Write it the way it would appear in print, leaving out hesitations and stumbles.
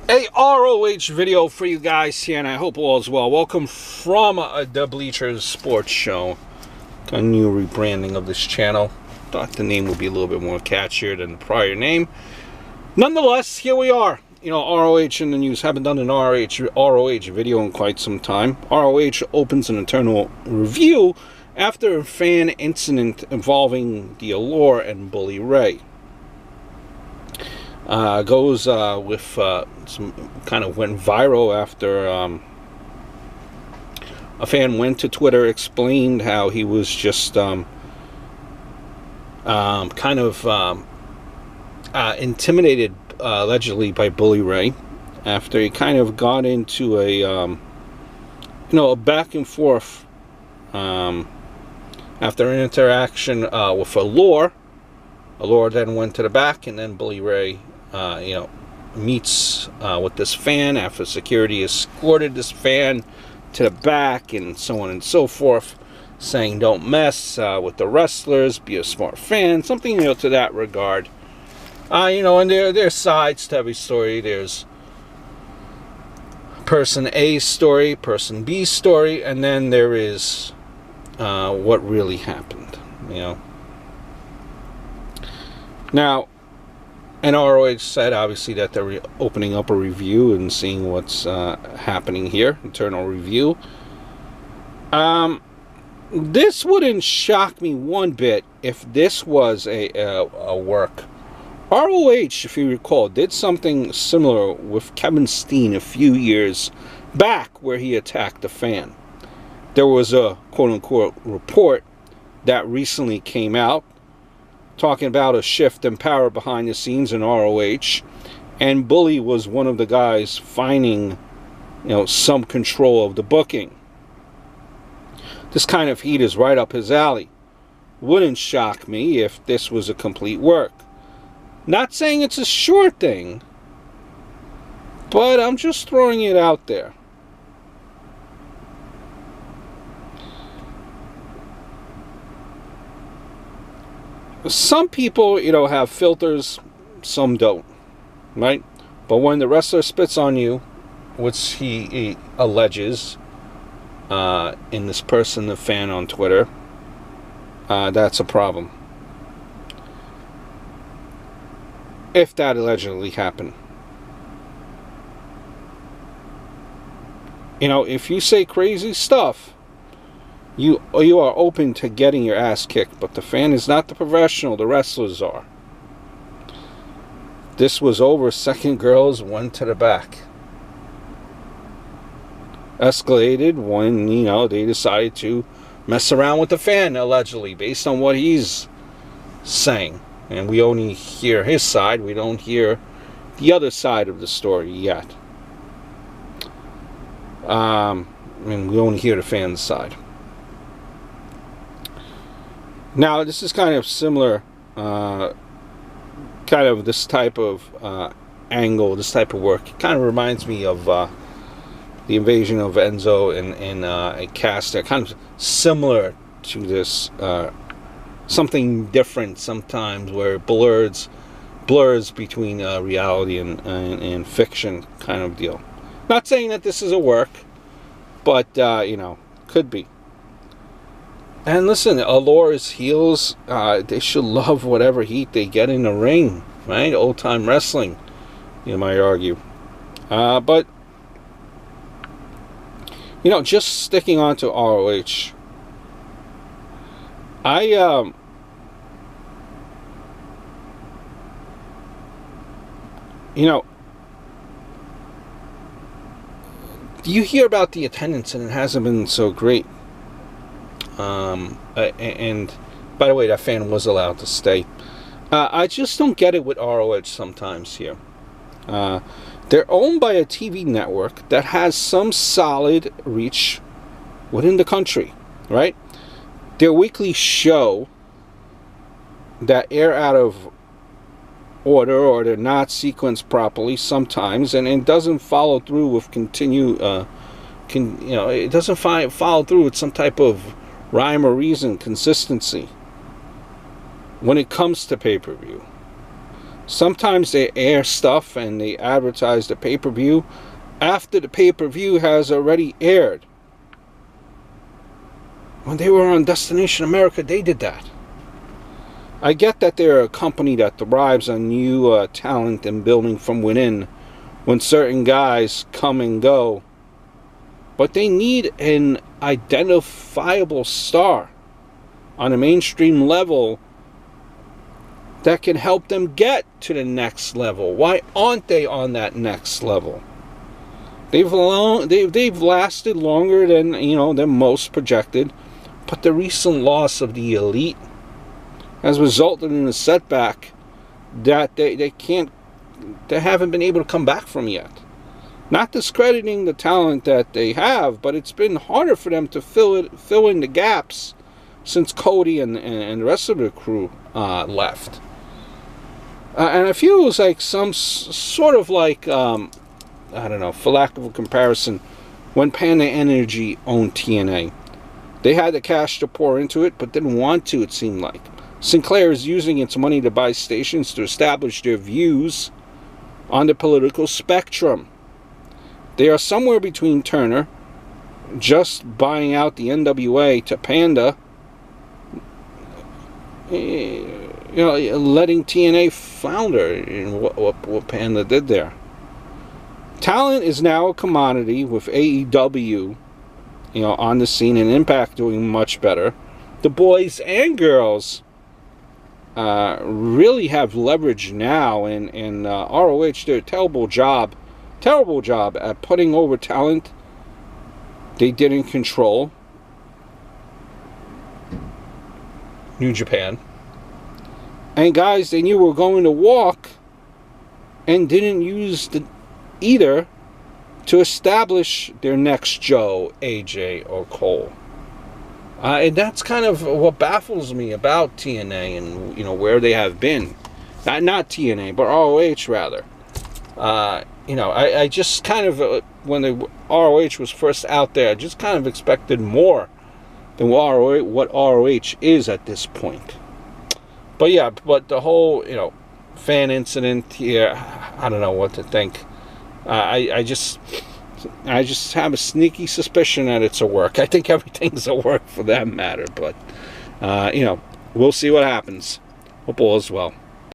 A ROH video for you guys here, and I hope all is well. Welcome from the Bleachers Sports Show. Got a new rebranding of this channel. Thought the name would be a little bit more catchier than the prior name. Nonetheless, here we are. You know, ROH in the news. Haven't done an ROH video in quite some time. ROH opens an internal review after a fan incident involving the Allure and Bully Ray. Goes with some kind of went viral after a fan went to Twitter, explained how he was just intimidated allegedly by Bully Ray after he kind of got into a a back and forth after an interaction with Allure. Allure then went to the back, and then Bully Ray meets with this fan after security escorted this fan to the back and so on and so forth, saying don't mess with the wrestlers, be a smart fan, something to that regard. And there's sides to every story. There's person A's story, person B's story, and then there is what really happened. Now, and ROH said, obviously, that they're opening up a review and seeing what's happening here, internal review. This wouldn't shock me one bit if this was a work. ROH, if you recall, did something similar with Kevin Steen a few years back where he attacked a fan. There was a quote-unquote report that recently came out talking about a shift in power behind the scenes in ROH, and Bully was one of the guys finding, some control of the booking. This kind of heat is right up his alley. Wouldn't shock me if this was a complete work. Not saying it's a sure thing, but I'm just throwing it out there. Some people, have filters, some don't, right? But when the wrestler spits on you, which he alleges in this person, the fan on Twitter, that's a problem. If that allegedly happened. If you say crazy stuff, you are open to getting your ass kicked, but the fan is not the professional, the wrestlers are. This was over. Second girls went to the back. Escalated when, they decided to mess around with the fan, allegedly, based on what he's saying. And we only hear his side, we don't hear the other side of the story yet. We only hear the fan's side. Now, this is kind of similar, this type of angle, this type of work. It kind of reminds me of the invasion of Enzo and a Caster. Kind of similar to this, something different sometimes, where it blurs between reality and fiction kind of deal. Not saying that this is a work, but, could be. And listen, Allure's heels, they should love whatever heat they get in the ring, right? Old-time wrestling, you might argue. But, just sticking on to ROH, you hear about the attendance, and it hasn't been so great. And by the way, that fan was allowed to stay. I just don't get it with ROH sometimes here. They're owned by a TV network that has some solid reach within the country, right? Their weekly show that air out of order, or they're not sequenced properly sometimes, and it doesn't follow through with it doesn't follow through with some type of rhyme or reason, consistency when it comes to pay-per-view. Sometimes they air stuff and they advertise the pay-per-view after the pay-per-view has already aired. When they were on Destination America, they did that. I get that they're a company that thrives on new talent and building from within when certain guys come and go. But they need an identifiable star on a mainstream level that can help them get to the next level. Why aren't they on that next level? They've lasted longer than, than most projected, but the recent loss of the Elite has resulted in a setback that they haven't been able to come back from yet. Not discrediting the talent that they have, but it's been harder for them to fill in the gaps since Cody and the rest of the crew left. And it feels like some sort of like, I don't know, for lack of a comparison, when Panda Energy owned TNA. They had the cash to pour into it, but didn't want to, it seemed like. Sinclair is using its money to buy stations to establish their views on the political spectrum. They are somewhere between Turner, just buying out the NWA, to Panda, letting TNA flounder in what Panda did there. Talent is now a commodity with AEW, on the scene, and Impact doing much better. The boys and girls really have leverage now, and ROH did a terrible job at putting over talent they didn't control. New Japan. And guys they knew were going to walk and didn't use either to establish their next Joe, AJ, or Cole. And that's kind of what baffles me about TNA and, where they have been. Not TNA, but ROH rather. I just kind of, when the ROH was first out there, I just kind of expected more than what ROH is at this point. But yeah, but the whole, fan incident here, I don't know what to think. I just have a sneaky suspicion that it's a work. I think everything's a work for that matter. But, we'll see what happens. Hope all is well.